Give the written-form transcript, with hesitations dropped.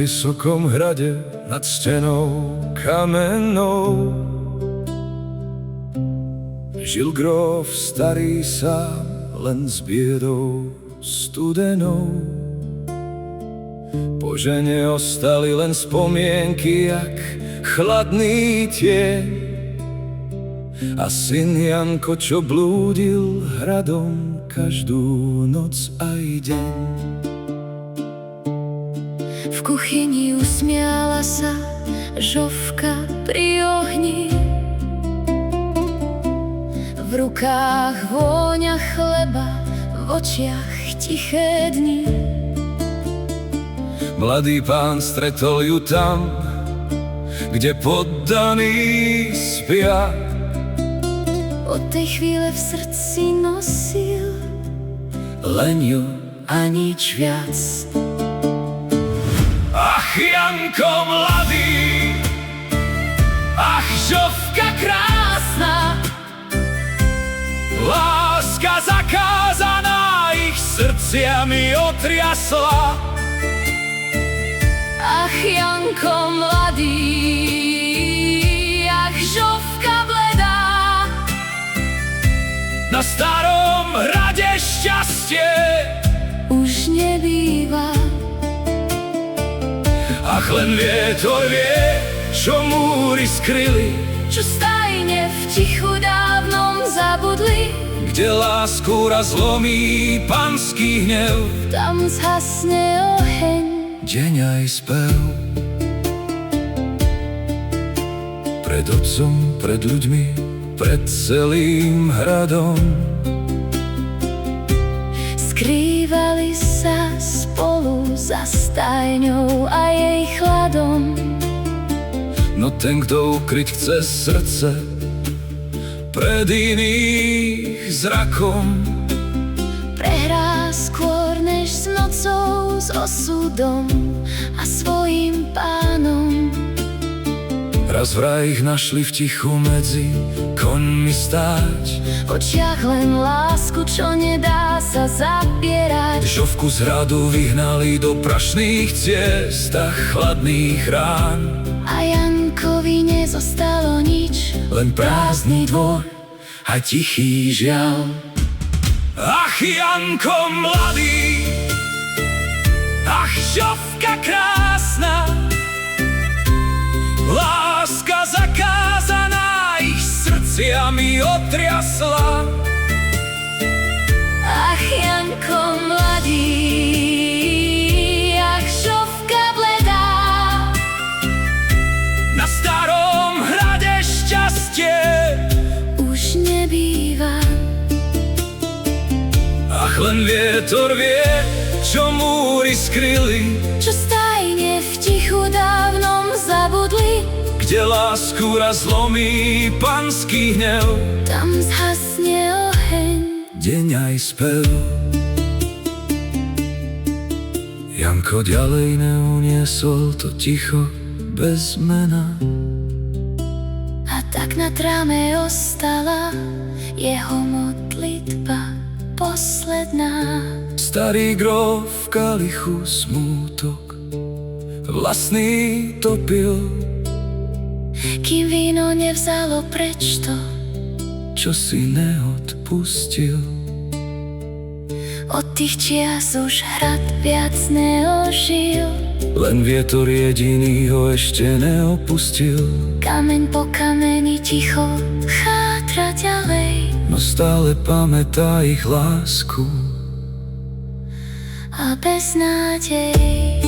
vysokom hrade nad stenou kamennou žil gróf starý sám, len s biedou studenou. Po žene ostali len spomienky, jak chladný tieň, a syn Janko, čo blúdil hradom každú noc aj deň. V kuchyni usmiala sa Žofka pri ohni, v rukách vôňa chleba, v očiach tiché dni. Mladý pán stretol ju tam, kde poddaní spia. Od tej chvíle v srdci nosil Len ju a nič viac. Ach, Janko mladý, ach, Žofka krásna, láska zakázaná ich srdciami otriasla. Ach, Janko mladý, ach, Žofka bledá, na starom hrade šťastie už nebýva. Ach, len vietor vie, čo múry skryli, Čo stajne v tichu dávnom zabudli, kde lásku raz zlomí panský hnev. tam zhasne oheň. Deň aj spev pred otcom, pred ľuďmi, pred celým hradom. Skrývali sa spolu za stajňou a jej chladom. No ten, kto ukryť chce srdce pred iných zrakom, Prehrá skôr než s nocou, s osudom a svojím pánom. raz vraj ich našli v tichu medzi koňmi stáť. V očiach len lásku, čo nedá sa zapierať. Žofku z hradu vyhnali do prašných ciest a chladných rán. A Jankovi nezostalo nič, Len prázdny dvor a tichý žiaľ. Ach, Janko mladý, ach, Žofka krásna, láska zakázaná ich srdciami otriasla. ach, Janko mladý, ach, Žofka bledá, Na starom hrade šťastie už nebýva. ach, len vietor vie, čo múry skryli, Čo stajne v tichu dávnom zabudli, kde lásku raz zlomí panský hnev. tam zhasne oheň. Deň aj spev. Janko ďalej neuniesol to ticho bez mena. A tak na tráme ostala jeho modlitba posledná. Starý gróf v kalichu smútok vlastný topil, Kým víno nevzalo preč to, čo si neodpustil. od tých čias už hrad viac neožil. Len vietor jediný ho ešte neopustil, Kameň po kameni ticho chátra ďalej, no stále pamätá ich lásku a beznádej.